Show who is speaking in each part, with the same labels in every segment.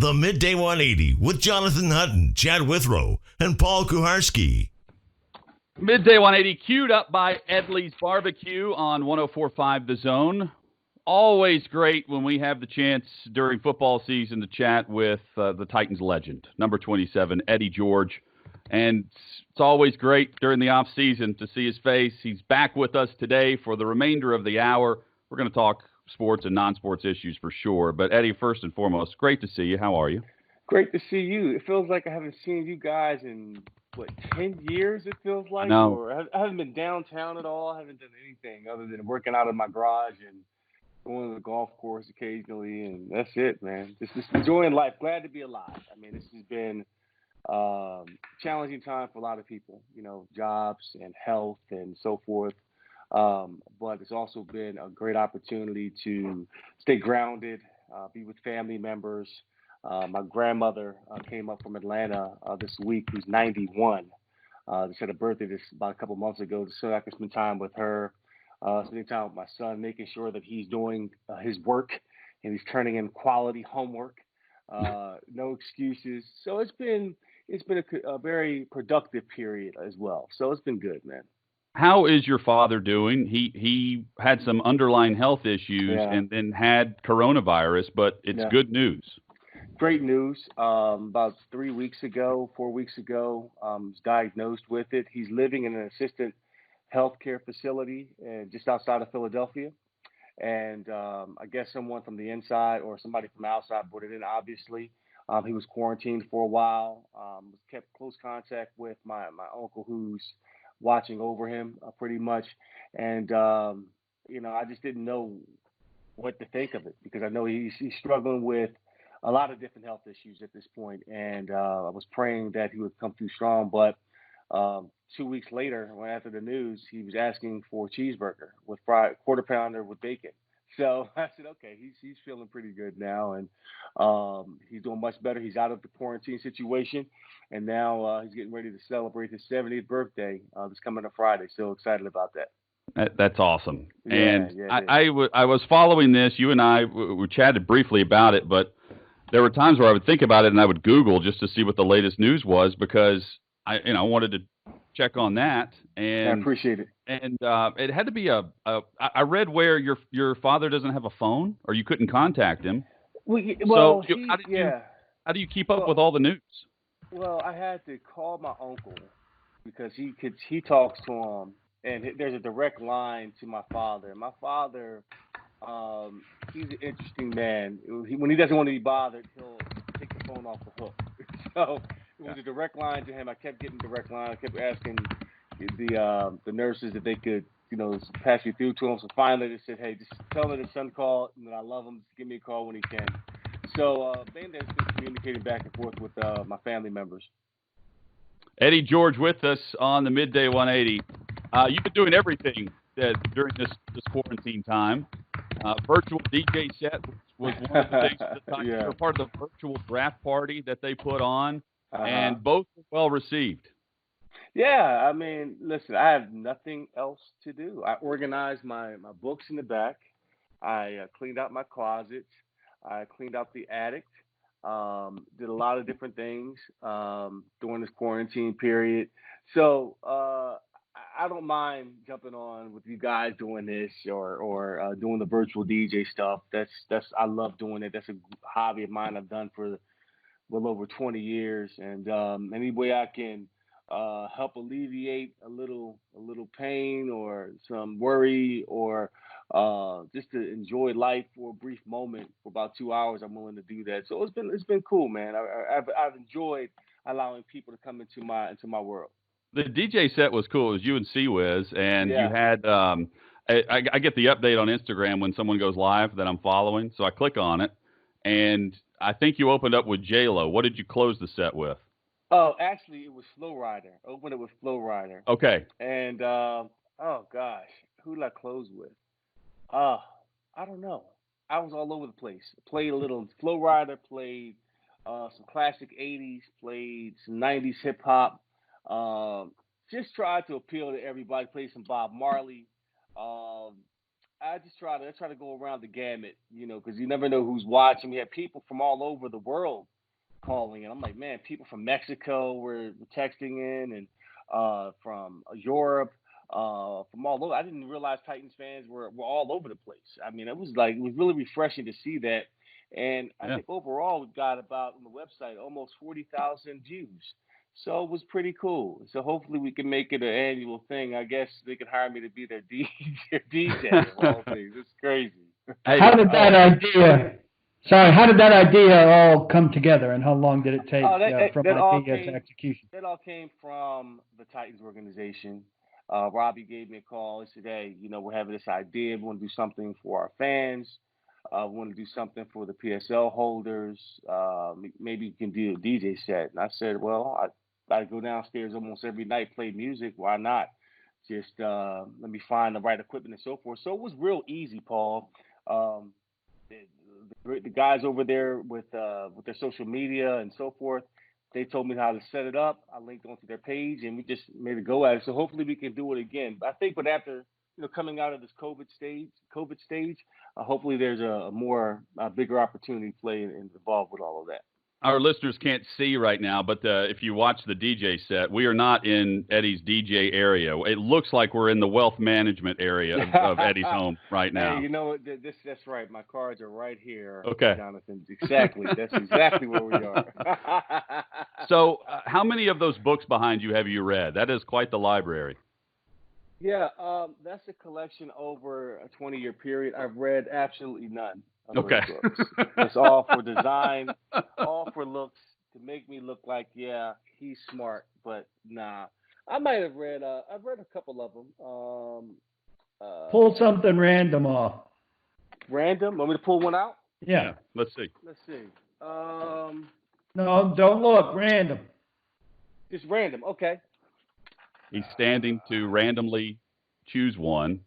Speaker 1: The Midday 180 with Jonathan Hutton, Chad Withrow, and Paul Kuharski.
Speaker 2: Midday 180 queued up by Edley's Barbecue on 104.5 The Zone. Always great when we have the chance during football season to chat with the Titans legend, number 27, Eddie George. And it's always great during the off season to see his face. He's back with us today for the remainder of the hour. We're going to talk sports and non-sports issues for sure. But, Eddie, first and foremost, great to see you. How are you?
Speaker 3: Great to see you. It feels like I haven't seen you guys in, 10 years, it feels like?
Speaker 2: No.
Speaker 3: Or I haven't been downtown at all. I haven't done anything other than working out in my garage and going to the golf course occasionally. And that's it, man. Just enjoying life. Glad to be alive. I mean, this has been challenging time for a lot of people, jobs and health and so forth. But it's also been a great opportunity to stay grounded, be with family members. My grandmother came up from Atlanta this week, who's 91. She had a birthday about a couple months ago, so I could spend time with her, spending time with my son, making sure that he's doing his work and he's turning in quality homework. No excuses. So it's been a very productive period as well. So it's been good, man.
Speaker 2: How is your father doing? He had some underlying health issues and then had coronavirus, but it's good news.
Speaker 3: Great news. About 4 weeks ago, was diagnosed with it. He's living in an assisted healthcare facility just outside of Philadelphia. And I guess someone from the inside or somebody from the outside brought it in, obviously. He was quarantined for a while, kept close contact with my uncle who's watching over him pretty much. And, I just didn't know what to think of it because I know he's struggling with a lot of different health issues at this point. And I was praying that he would come through strong. But 2 weeks later, after the news, he was asking for a cheeseburger with fried quarter pounder with bacon. So I said, okay, he's feeling pretty good now, and he's doing much better. He's out of the quarantine situation, and now he's getting ready to celebrate his 70th birthday this coming up Friday. So excited about that.
Speaker 2: That's awesome. I was following this. You and I we chatted briefly about it, but there were times where I would think about it and I would Google just to see what the latest news was because I wanted to check on that. And
Speaker 3: I appreciate it.
Speaker 2: And it had to be I read where your father doesn't have a phone or you couldn't contact him.
Speaker 3: How
Speaker 2: do you keep up with all the news?
Speaker 3: Well, I had to call my uncle because he talks to him, and there's a direct line to my father. My father, he's an interesting man. When he doesn't want to be bothered, he'll take the phone off the hook. So it was a direct line to him. I kept getting direct line. I kept asking the nurses if they could, pass me through to him. So finally they said, hey, just tell me the son called and that I love him. Just give me a call when he can. So Bandit's been communicating back and forth with my family members.
Speaker 2: Eddie George with us on the Midday 180. You've been doing everything during this quarantine time. Virtual DJ set was one of the things at the time. You were part of the virtual draft party that they put on, and both were well received.
Speaker 3: Yeah, I mean, listen, I have nothing else to do. I organized my books in the back. I cleaned out my closets. I cleaned out the attic. Did a lot of different things during this quarantine period. So I don't mind jumping on with you guys doing this or doing the virtual DJ stuff. That's I love doing it. That's a hobby of mine I've done for well over 20 years. And any way I can help alleviate a little pain or some worry or just to enjoy life for a brief moment for about 2 hours, I'm willing to do that. So it's been cool, man. I've enjoyed allowing people to come into my world.
Speaker 2: The DJ set was cool. It was you and C-Wiz, and you had I get the update on Instagram when someone goes live that I'm following, so I click on it, and I think you opened up with J-Lo. What did you close the set with?
Speaker 3: Oh, actually, it was Flow Rider. Opened it with Flow Rider.
Speaker 2: Okay.
Speaker 3: And, oh, gosh, who did I close with? I don't know. I was all over the place. Played a little Flow Rider, played some classic 80s, played some 90s hip-hop. Just tried to appeal to everybody. Played some Bob Marley. I just try to go around the gamut, because you never know who's watching. We have people from all over the world calling, and I'm like, man, people from Mexico were texting in, and from Europe, from all over. I didn't realize Titans fans were all over the place. I mean, it was really refreshing to see that, and I think overall we've got about on the website almost 40,000 views. So it was pretty cool. So hopefully we can make it an annual thing. I guess they could hire me to be their DJ of all things. It's crazy.
Speaker 4: Hey, how did that idea all come together, and how long did it take from idea to execution?
Speaker 3: It all came from the Titans organization. Robbie gave me a call. He said, hey, we're having this idea. We want to do something for our fans. We want to do something for the PSL holders. Maybe you can do a DJ set. And I said, well, I go downstairs almost every night, play music. Why not? Just let me find the right equipment and so forth. So it was real easy, Paul. The guys over there with their social media and so forth, they told me how to set it up. I linked onto their page, and we just made a go at it. So hopefully we can do it again. But I think, after coming out of this COVID stage, hopefully there's a bigger opportunity to play and involved with all of that.
Speaker 2: Our listeners can't see right now, but if you watch the DJ set, we are not in Eddie's DJ area. It looks like we're in the wealth management area of Eddie's home right now.
Speaker 3: Hey, that's right. My cards are right here,
Speaker 2: okay,
Speaker 3: Jonathan. Exactly. That's exactly where we are.
Speaker 2: So how many of those books behind you have you read? That is quite the library.
Speaker 3: Yeah, that's a collection over a 20-year period. I've read absolutely none.
Speaker 2: Okay.
Speaker 3: It's all for design, all for looks, to make me look like, yeah, he's smart, but nah. I might have read, I've read a couple of them.
Speaker 4: Pull something random off.
Speaker 3: Random? Want me to pull one out?
Speaker 4: Yeah.
Speaker 2: Let's see.
Speaker 4: No, don't look. Random.
Speaker 3: Just random. Okay.
Speaker 2: He's standing to randomly choose one.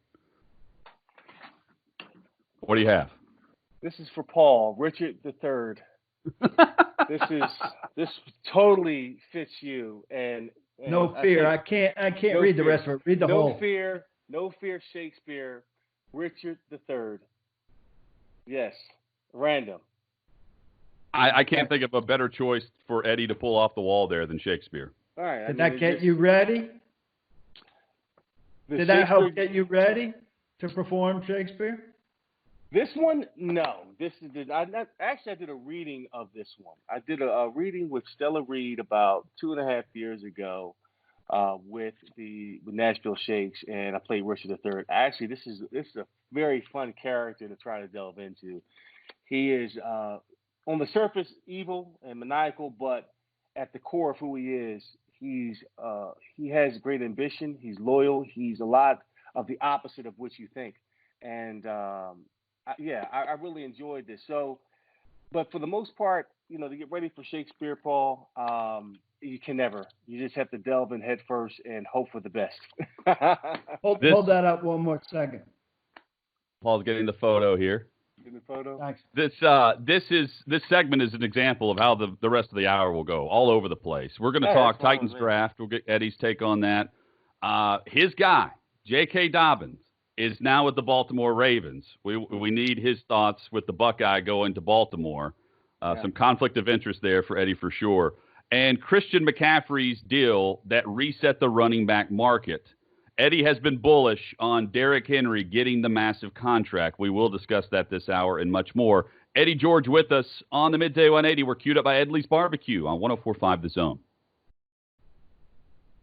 Speaker 2: What do you have?
Speaker 3: This is for Paul, Richard III. This totally fits you. And
Speaker 4: no fear. I can't read the rest of it. Read the whole.
Speaker 3: No fear, Shakespeare, Richard III. Yes, random.
Speaker 2: I can't think of a better choice for Eddie to pull off the wall there than Shakespeare.
Speaker 3: All right.
Speaker 4: Did that get you ready? Did that help get you ready to perform Shakespeare?
Speaker 3: This one, no. I did a reading of this one. I did a reading with Stella Reed about 2.5 years ago with the Nashville Shakes, and I played Richard III. Actually, this is a very fun character to try to delve into. He is on the surface evil and maniacal, but at the core of who he is, he has great ambition. He's loyal. He's a lot of the opposite of what you think, and I really enjoyed this. So, but for the most part, to get ready for Shakespeare, Paul, you can never. You just have to delve in head first and hope for the best.
Speaker 4: Hold that up one more second.
Speaker 2: Paul's getting the photo here.
Speaker 3: Getting the photo.
Speaker 4: Thanks.
Speaker 2: This segment is an example of how the rest of the hour will go, all over the place. We're going to talk Titans draft. We'll get Eddie's take on that. His guy, J.K. Dobbins, is now with the Baltimore Ravens. We need his thoughts with the Buckeye going to Baltimore. Some conflict of interest there for Eddie for sure. And Christian McCaffrey's deal that reset the running back market. Eddie has been bullish on Derrick Henry getting the massive contract. We will discuss that this hour and much more. Eddie George with us on the Midday 180. We're queued up by Edley's Barbecue on 104.5 The Zone.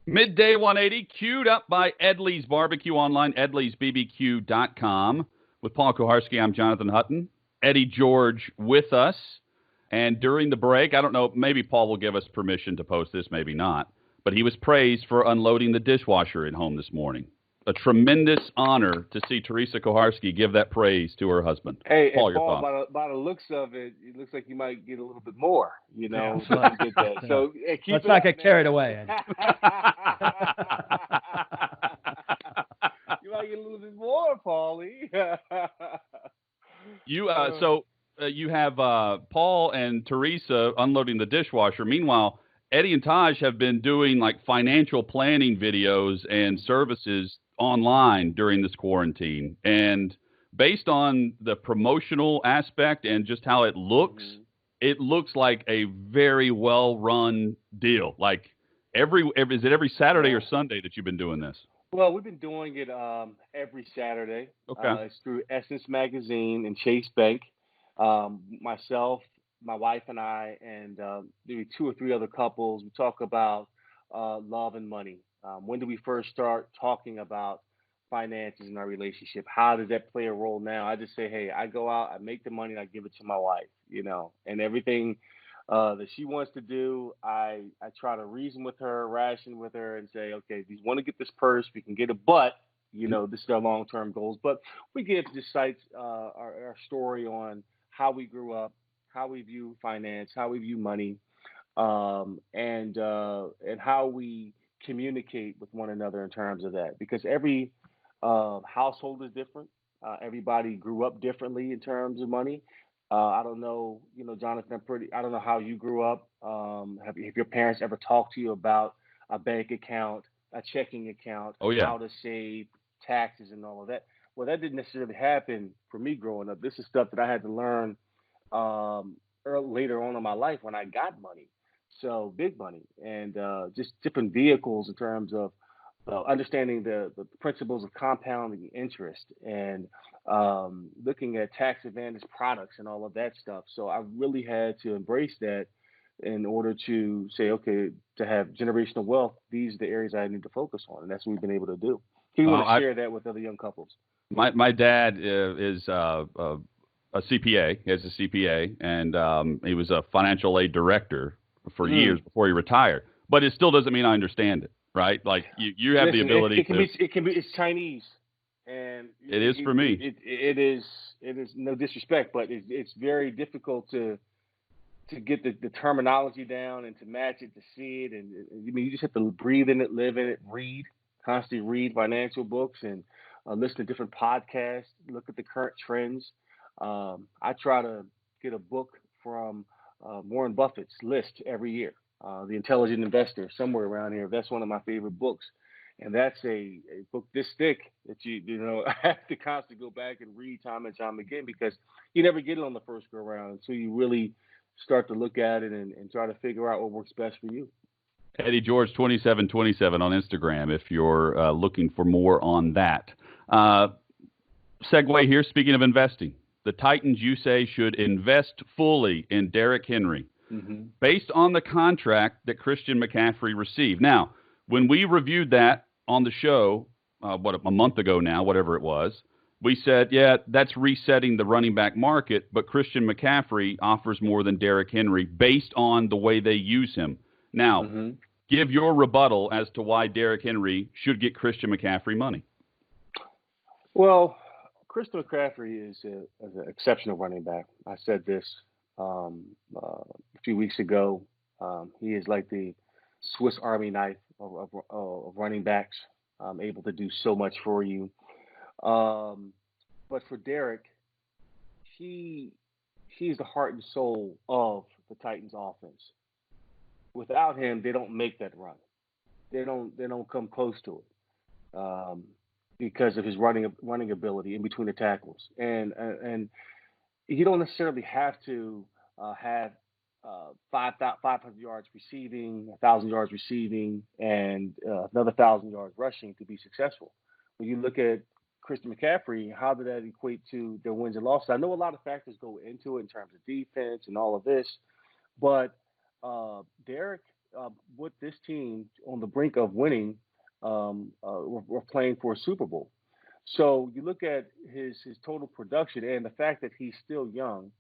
Speaker 2: Midday 180, queued up by Edley's Barbecue online, edleysbbq.com. With Paul Kuharsky, I'm Jonathan Hutton. Eddie George with us. And during the break, I don't know, maybe Paul will give us permission to post this, maybe not. But he was praised for unloading the dishwasher at home this morning. A tremendous honor to see Teresa Kuharsky give that praise to her husband.
Speaker 3: Hey,
Speaker 2: Paul,
Speaker 3: and
Speaker 2: your
Speaker 3: Paul,
Speaker 2: thoughts?
Speaker 3: by the looks of it, it looks like you might get a little bit more,
Speaker 4: Yeah,
Speaker 3: So
Speaker 4: let's not get carried away.
Speaker 3: You might get a little bit more, Paulie.
Speaker 2: You have Paul and Teresa unloading the dishwasher. Meanwhile, Eddie and Taj have been doing like financial planning videos and services online during this quarantine. And based on the promotional aspect and just how it looks, it looks like a very well-run deal. Like is it every Saturday or Sunday that you've been doing this?
Speaker 3: Well, we've been doing it every Saturday.
Speaker 2: Okay.
Speaker 3: It's through Essence Magazine and Chase Bank. Myself, my wife, and I, and maybe 2 or 3 other couples. We talk about love and money. When do we first start talking about finances in our relationship? How does that play a role now? I just say, hey, I go out, I make the money, and I give it to my wife, and everything that she wants to do, I try to reason with her, ration with her, and say, okay, if you want to get this purse, we can get it, but this is our long-term goals. But we give the sites our story on how we grew up, how we view finance, how we view money, and how we communicate with one another in terms of that. Because every household is different. Everybody grew up differently in terms of money. I don't know, Jonathan, I don't know how you grew up. Have your parents ever talked to you about a bank account, a checking account, how to save, taxes, and all of that? Well, that didn't necessarily happen for me growing up. This is stuff that I had to learn later on in my life when I got money. So big money and just different vehicles in terms of understanding the principles of compounding interest and looking at tax advantage products and all of that stuff. So I really had to embrace that in order to say, okay, to have generational wealth, these are the areas I need to focus on. And that's what we've been able to do. So we want to share that with other young couples.
Speaker 2: My dad is a CPA. He has a CPA, and he was a financial aid director for years before he retired. But it still doesn't mean I understand it, right? Like you have the ability
Speaker 3: it's Chinese, and
Speaker 2: it is for me.
Speaker 3: It is no disrespect, but it's very difficult to get the terminology down and to match it, to see it, and you just have to breathe in it, live in it, constantly read financial books and listen to different podcasts, look at the current trends. I try to get a book from Warren Buffett's list every year, The Intelligent Investor, somewhere around here. That's one of my favorite books. And that's a book this thick that you have to constantly go back and read time and time again, because you never get it on the first go around until you really start to look at it and try to figure out what works best for you.
Speaker 2: Eddie George 2727 on Instagram if you're looking for more on that. Segue here, speaking of investing. The Titans, you say, should invest fully in Derrick Henry based on the contract that Christian McCaffrey received. Now, when we reviewed that on the show, a month ago now, whatever it was, we said, yeah, that's resetting the running back market, but Christian McCaffrey offers more than Derrick Henry based on the way they use him. Now, give your rebuttal as to why Derrick Henry should get Christian McCaffrey money.
Speaker 3: Well, Christian McCaffrey is an exceptional running back. I said this a few weeks ago. He is like the Swiss Army knife of running backs, able to do so much for you. But for Derrick, he's the heart and soul of the Titans offense. Without him, they don't make that run. They don't come close to it. Because of his running ability in between the tackles, and you don't necessarily have to have 500 yards receiving, 1,000 yards receiving, and another 1,000 yards rushing to be successful. When you look at Christian McCaffrey, how did that equate to their wins and losses? I know a lot of factors go into it in terms of defense and all of this, but Derrick, with this team on the brink of winning. We're playing for a Super Bowl. So you look at his total production and the fact that he's still young,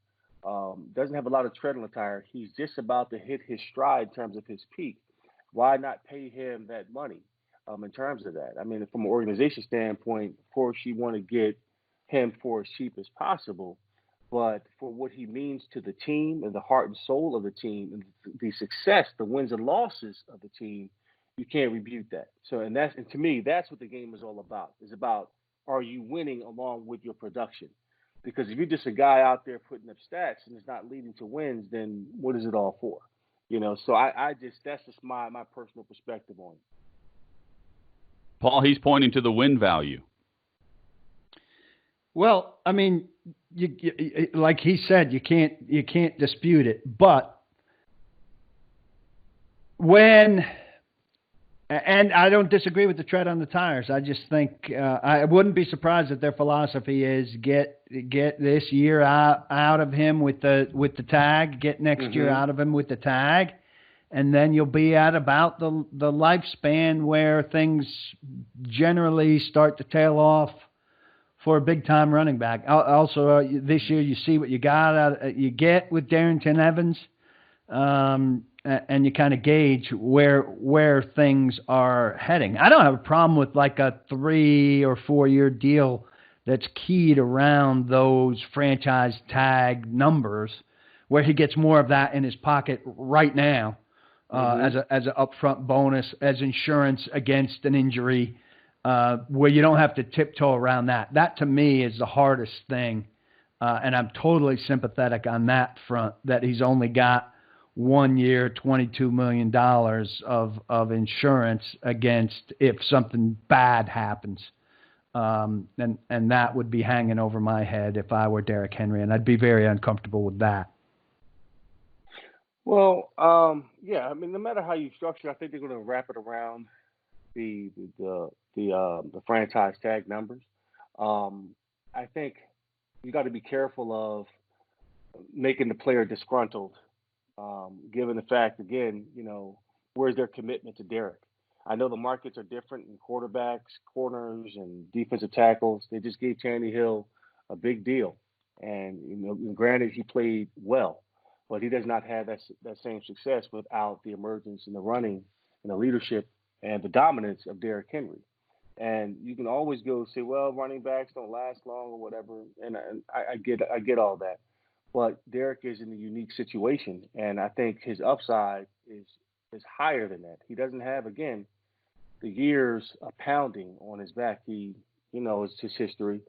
Speaker 3: doesn't have a lot of tread on the tire. He's just about to hit his stride in terms of his peak. Why not pay him that money in terms of that? I mean, from an organization standpoint, of course, you want to get him for as cheap as possible. But for what he means to the team and the heart and soul of the team and the success, the wins and losses of the team, you can't rebuke that. So, and to me, that's what the game is all about. It's about, are you winning along with your production? Because if you're just a guy out there putting up stats and it's not leading to wins, then what is it all for? So that's just my personal perspective on it.
Speaker 2: Paul, he's pointing to the win value.
Speaker 5: Well, I mean, you, like he said, you can't dispute it. But and I don't disagree with the tread on the tires. I just think I wouldn't be surprised if their philosophy is get this year out of him with the tag, get next year out of him with the tag, and then you'll be at about the lifespan where things generally start to tail off for a big-time running back. Also, this year you see what you get with Darrington Evans, and you kind of gauge where things are heading. I don't have a problem with like a 3 or 4 year deal that's keyed around those franchise tag numbers, where he gets more of that in his pocket right now as an upfront bonus, as insurance against an injury. Where you don't have to tiptoe around that. That, to me, is the hardest thing, and I'm totally sympathetic on that front, that he's only got 1 year, $22 million of insurance against if something bad happens. And that would be hanging over my head if I were Derrick Henry, and I'd be very uncomfortable with that.
Speaker 3: Well, yeah, I mean, no matter how you structure, I think they're going to wrap it around the franchise tag numbers. I think you got to be careful of making the player disgruntled, given the fact, again, where's their commitment to Derrick? I know the markets are different in quarterbacks, corners, and defensive tackles. They just gave Tannehill a big deal, and granted, he played well, but he does not have that same success without the emergence in the running and the leadership and the dominance of Derrick Henry. And you can always go say, well, running backs don't last long or whatever, and I get all that. But Derrick is in a unique situation, and I think his upside is higher than that. He doesn't have, again, the years of pounding on his back. It's his history.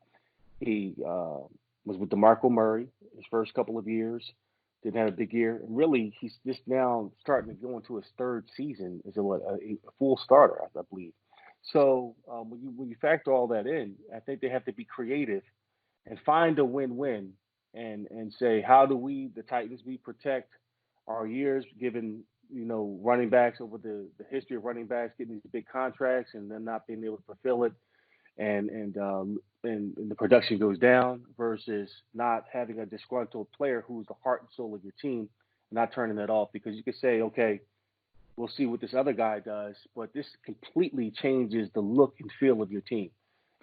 Speaker 3: He was with DeMarco Murray his first couple of years. Didn't have a big year. And really, he's just now starting to go into his third season as a full starter, I believe. So when you factor all that in, I think they have to be creative and find a win-win and say, how do we, the Titans, protect our years, given running backs over the history of running backs getting these big contracts and then not being able to fulfill it, and the production goes down, versus not having a disgruntled player who's the heart and soul of your team, and not turning that off, because you could say, okay, we'll see what this other guy does, but this completely changes the look and feel of your team,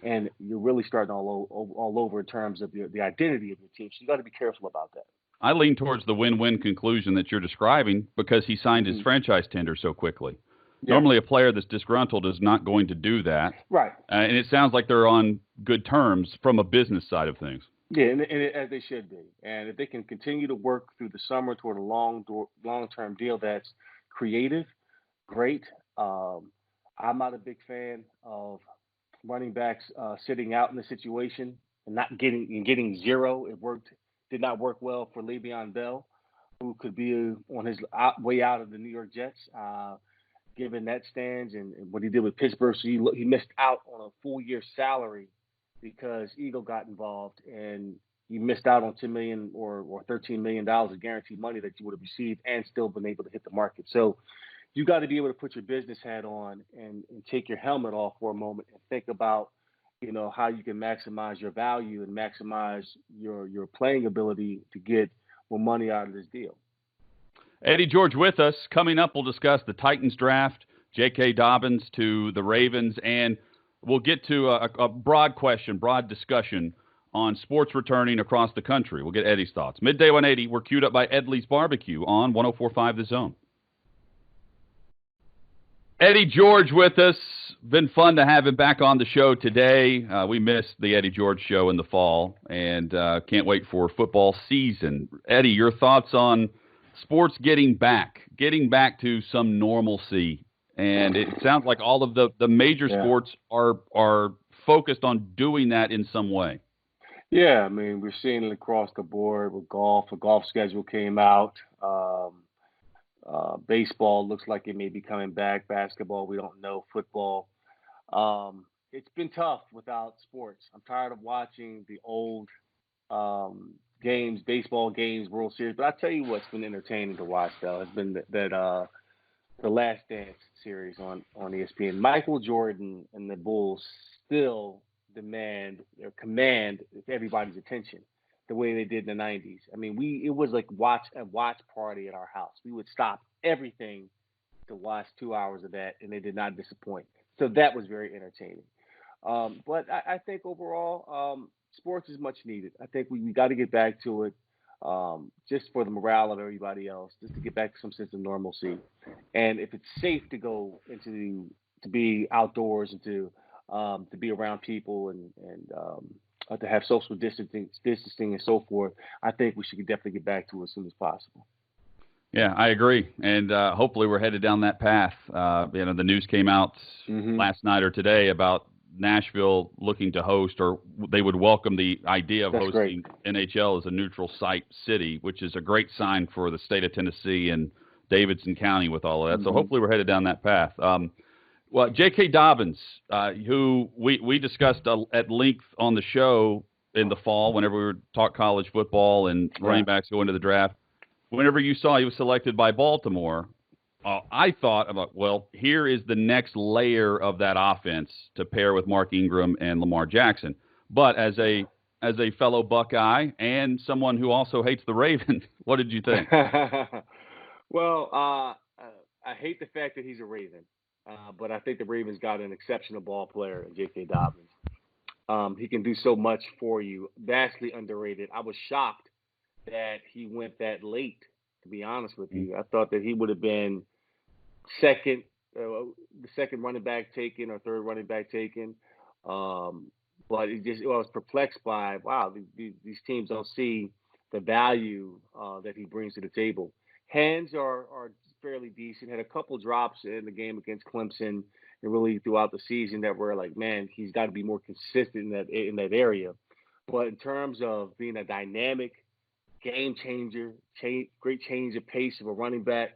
Speaker 3: and you're really starting all over in terms of the identity of your team. So you got to be careful about that.
Speaker 2: I lean towards the win-win conclusion that you're describing because he signed his franchise tender so quickly. Yeah. Normally, a player that's disgruntled is not going to do that.
Speaker 3: Right.
Speaker 2: And it sounds like they're on good terms from a business side of things.
Speaker 3: Yeah, and as they should be. And if they can continue to work through the summer toward a long-term deal that's creative, great. I'm not a big fan of running backs sitting out in the situation and not getting zero. Did not work well for Le'Veon Bell, who could be on his way out of the New York Jets. Given that stance and what he did with Pittsburgh, so he missed out on a full year salary because Eagle got involved, and you missed out on $10 million or $13 million of guaranteed money that you would have received and still been able to hit the market. So you got to be able to put your business hat on and take your helmet off for a moment and think about, how you can maximize your value and maximize your playing ability to get more money out of this deal.
Speaker 2: Eddie George with us. Coming up, we'll discuss the Titans draft, J.K. Dobbins to the Ravens, and we'll get to a broad discussion on sports returning across the country. We'll get Eddie's thoughts. Midday 180, we're queued up by Edley's Barbecue on 104.5 The Zone. Eddie George with us. Been fun to have him back on the show today. We missed the Eddie George show in the fall, and can't wait for football season. Eddie, your thoughts on sports getting back to some normalcy, and it sounds like all of the major sports are focused on doing that in some way.
Speaker 3: Yeah, I mean, we're seeing it across the board with golf. The golf schedule came out. Baseball looks like it may be coming back. Basketball, we don't know. Football. it's been tough without sports. I'm tired of watching the old games, baseball games, World Series. But I tell you what's been entertaining to watch though has been that the Last Dance series on ESPN. Michael Jordan and the Bulls still command everybody's attention the way they did in the 90s. I mean, it was like a watch party at our house. We would stop everything to watch 2 hours of that, and they did not disappoint. So that was very entertaining. But I think overall, sports is much needed. I think we got to get back to it, just for the morale of everybody else, just to get back to some sense of normalcy. And if it's safe to go to be outdoors and to be around people and to have social distancing and so forth, I think we should definitely get back to it as soon as possible.
Speaker 2: Yeah, I agree, and hopefully we're headed down that path. The news came out last night or today about Nashville looking to host, or they would welcome the idea of hosting NHL as a neutral site city, which is a great sign for the state of Tennessee and Davidson County with all of that. So hopefully we're headed down that path. Well, J.K. Dobbins, who we discussed at length on the show in the fall whenever we would talk college football and running backs go into the draft. Whenever you saw he was selected by Baltimore, I thought about, well, here is the next layer of that offense to pair with Mark Ingram and Lamar Jackson. But as a fellow Buckeye and someone who also hates the Ravens, what did you think?
Speaker 3: Well, I hate the fact that he's a Raven, but I think the Ravens got an exceptional ball player in J.K. Dobbins. He can do so much for you. Vastly underrated. I was shocked that he went that late, to be honest with you. I thought that he would have been the second running back taken or third running back taken. But I was perplexed by, wow, these teams don't see the value that he brings to the table. Hands are fairly decent. Had a couple drops in the game against Clemson and really throughout the season that were like, man, he's got to be more consistent in that area. But in terms of being a dynamic game changer, great change of pace of a running back.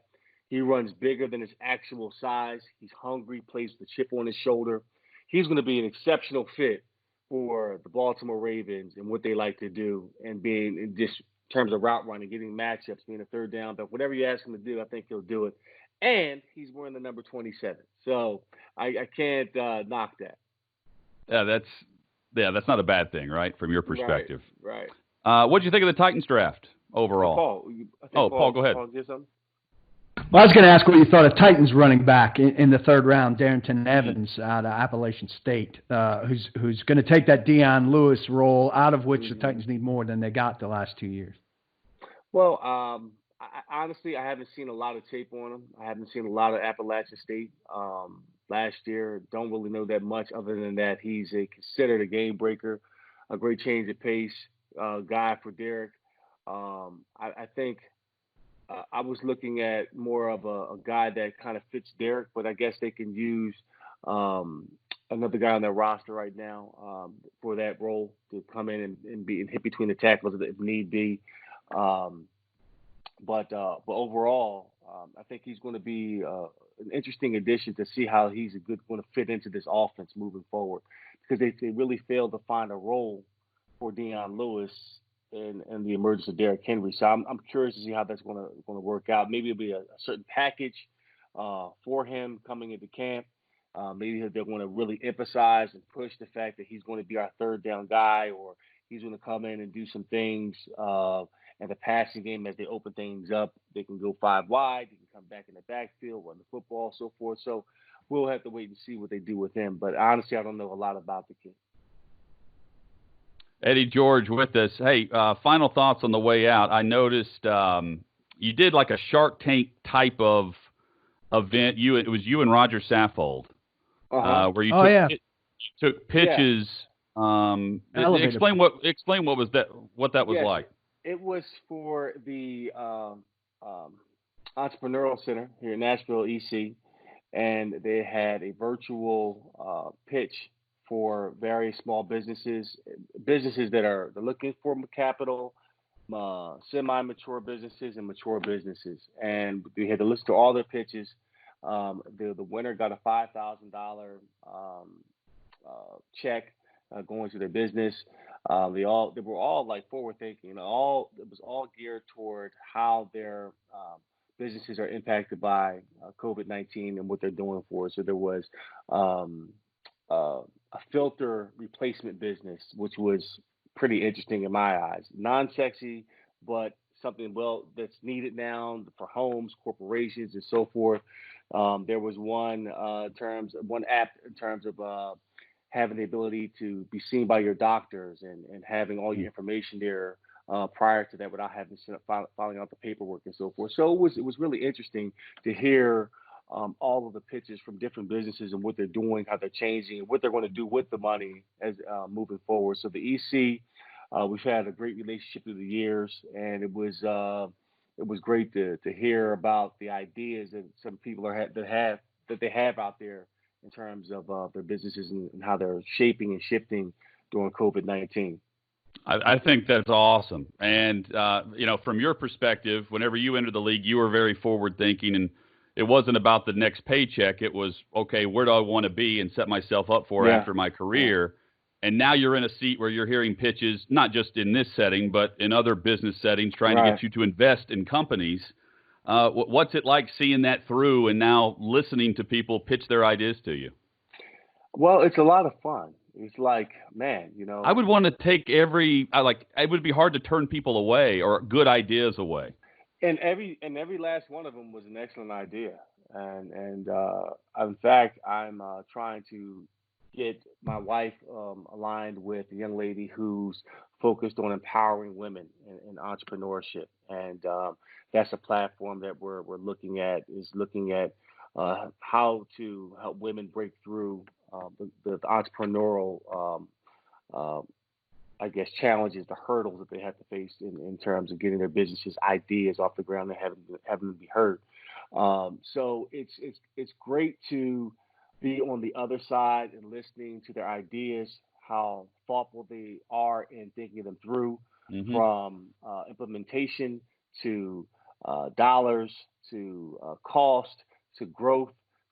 Speaker 3: He runs bigger than his actual size. He's hungry, plays with a chip on his shoulder. He's going to be an exceptional fit for the Baltimore Ravens and what they like to do, and being in just terms of route running, getting matchups, being a third down. But whatever you ask him to do, I think he'll do it. And he's wearing the number 27. So I can't knock that.
Speaker 2: That's not a bad thing, right, from your perspective.
Speaker 3: Right.
Speaker 2: What did you think of the Titans draft overall? Paul, go ahead.
Speaker 3: Paul, get something?
Speaker 5: Well, I was going to ask what you thought of Titans running back in the third round, Darrington Evans out of Appalachian State, who's going to take that Dion Lewis role, out of which the Titans need more than they got the last 2 years.
Speaker 3: Well, honestly, I haven't seen a lot of tape on him. I haven't seen a lot of Appalachian State last year. Don't really know that much other than that he's considered a game breaker, a great change of pace guy for Derrick. I think I was looking at more of a guy that kind of fits Derrick, but I guess they can use another guy on their roster right now for that role to come in and hit between the tackles if need be. But overall, I think he's going to be an interesting addition to see how he's going to fit into this offense moving forward, because they really failed to find a role for Dion Lewis and the emergence of Derrick Henry. So I'm curious to see how that's going to work out. Maybe it'll be a certain package for him coming into camp. Maybe they're going to really emphasize and push the fact that he's going to be our third down guy, or he's going to come in and do some things in the passing game as they open things up. They can go 5 wide. They can come back in the backfield, run the football, so forth. So we'll have to wait and see what they do with him. But honestly, I don't know a lot about the kid.
Speaker 2: Eddie George with us. Hey, final thoughts on the way out. I noticed you did like a Shark Tank type of event. It was you and Roger Saffold, where you took pitches. Yeah. Explain what that was like.
Speaker 3: It was for the Entrepreneurial Center here in Nashville, EC, and they had a virtual pitch for various small businesses that are looking for capital, semi-mature businesses and mature businesses. And we had to listen to all their pitches. The winner got a $5,000 check, going to their business. They were all like forward thinking. It was all geared toward how their businesses are impacted by COVID-19 and what they're doing for it. So there was um, a filter replacement business, which was pretty interesting in my eyes. Non-sexy, but something that's needed now for homes, corporations, and so forth. There was one app in terms of having the ability to be seen by your doctors and having all your information there prior to that without having to filing out the paperwork and so forth. So it was really interesting to hear all of the pitches from different businesses and what they're doing, how they're changing, and what they're going to do with the money as moving forward. So the EC, we've had a great relationship through the years, and it was great to hear about the ideas that some people that they have out there in terms of their businesses and how they're shaping and shifting during COVID-19.
Speaker 2: I think that's awesome. And, from your perspective, whenever you entered the league, you were very forward thinking, and it wasn't about the next paycheck. It was, okay, where do I want to be and set myself up for after my career? And now you're in a seat where you're hearing pitches, not just in this setting, but in other business settings, trying to get you to invest in companies. What's it like seeing that through and now listening to people pitch their ideas to you?
Speaker 3: Well, it's a lot of fun. It's like, man,
Speaker 2: I would want to take it would be hard to turn people away or good ideas away.
Speaker 3: And every last one of them was an excellent idea. And in fact, I'm trying to get my wife aligned with a young lady who's focused on empowering women in entrepreneurship. And that's a platform that we're looking at, how to help women break through the entrepreneurial, I guess, challenges, the hurdles that they have to face in terms of getting their businesses ideas off the ground and having them be heard. So it's great to be on the other side and listening to their ideas, how thoughtful they are in thinking them through, from implementation to dollars to cost to growth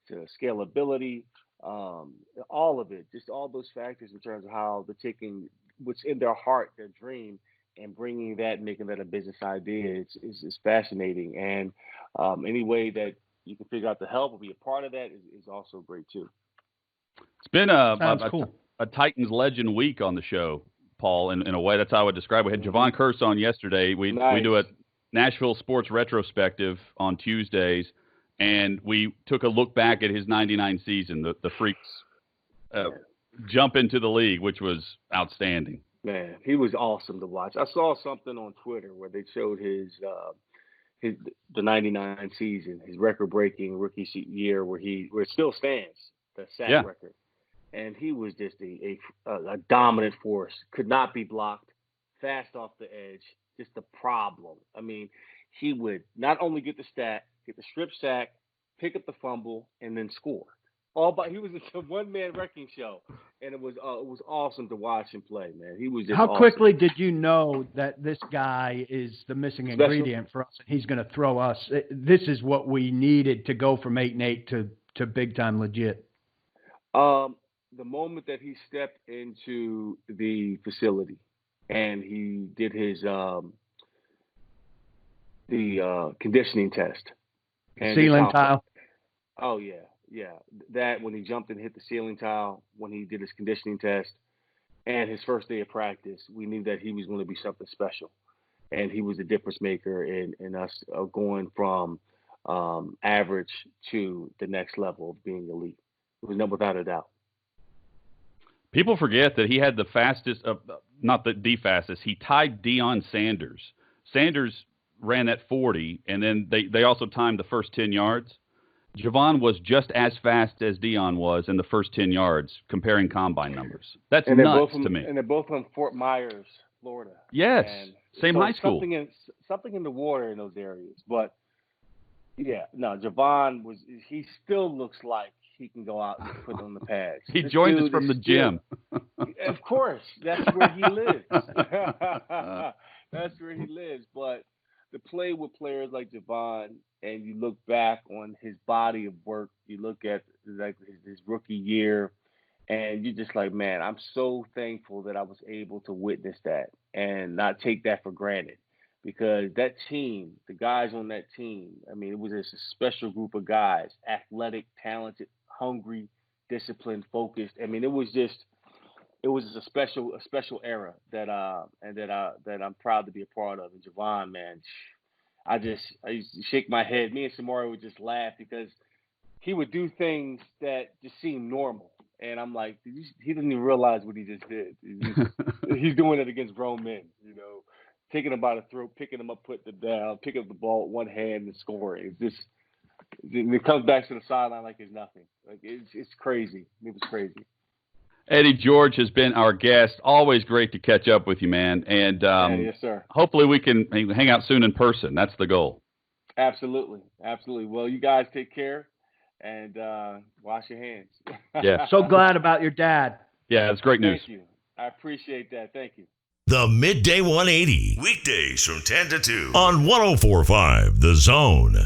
Speaker 3: to scalability, all of it, just all those factors in terms of how they're taking what's in their heart, their dream, and bringing that, and making that a business idea. It's fascinating, and any way that you can figure out to help or be a part of that is also great too.
Speaker 2: It's been a Titans legend week on the show, Paul. In a way, that's how I would describe it. We had Javon Curse on yesterday. We do a Nashville sports retrospective on Tuesdays, and we took a look back at his '99 season. The Freaks jump into the league, which was outstanding.
Speaker 3: Man, he was awesome to watch. I saw something on Twitter where they showed the '99 season, his record-breaking rookie year, where it still stands, the sack record, and he was just a dominant force. Could not be blocked, fast off the edge, just a problem. I mean, he would not only get the strip sack, pick up the fumble, and then score. He was a one-man wrecking show, and it was awesome to watch him play, man. He was just
Speaker 5: How
Speaker 3: awesome.
Speaker 5: quickly did you know that this guy is the missing ingredient for us, and he's going to throw us? This is what we needed to go from 8-8 to big-time legit.
Speaker 3: The moment that he stepped into the facility and he did his the conditioning test. And
Speaker 5: ceiling tile.
Speaker 3: Oh, yeah. Yeah, that when he jumped and hit the ceiling tile, when he did his conditioning test, and his first day of practice, we knew that he was going to be something special, and he was a difference maker in us going from average to the next level of being elite. It was without a doubt.
Speaker 2: People forget that he had the fastest, not the fastest. He tied Deion Sanders. Sanders ran that 40, and then they also timed the first 10 yards. Javon was just as fast as Deion was in the first 10 yards, comparing combine numbers. That's nuts to me.
Speaker 3: And they're both from Fort Myers, Florida.
Speaker 2: Yes,
Speaker 3: and
Speaker 2: same high school.
Speaker 3: Something in the water in those areas. But, yeah, no, Javon he still looks like he can go out and put on the pads.
Speaker 2: He joined us from the gym.
Speaker 3: Of course. That's where he lives. That's where he lives. But to play with players like Javon, and you look back on his body of work, you look at like his rookie year, And you're just like, man, I'm so thankful that I was able to witness that and not take that for granted. Because that team, the guys on that team, I mean, it was just a special group of guys, athletic, talented, hungry, disciplined, focused. I mean, it was a special era that I'm proud to be a part of. And Javon, man, I used to shake my head. Me and Samari would just laugh because he would do things that just seemed normal. And I'm like, he didn't even realize what he just did. He's doing it against grown men, taking them by the throat, picking them up, putting them down, picking up the ball with one hand and scoring. It comes back to the sideline like it's nothing. Like it's crazy. It was crazy.
Speaker 2: Eddie George has been our guest. Always great to catch up with you, man. And
Speaker 3: yes, sir.
Speaker 2: Hopefully we can hang out soon in person. That's the goal.
Speaker 3: Absolutely. Well, you guys take care and wash your hands.
Speaker 2: Yeah.
Speaker 5: So glad about your dad.
Speaker 2: Yeah, it's great news.
Speaker 3: Thank you. I appreciate that. Thank you.
Speaker 1: The Midday 180. Weekdays from 10 to 2 on 104.5 The Zone.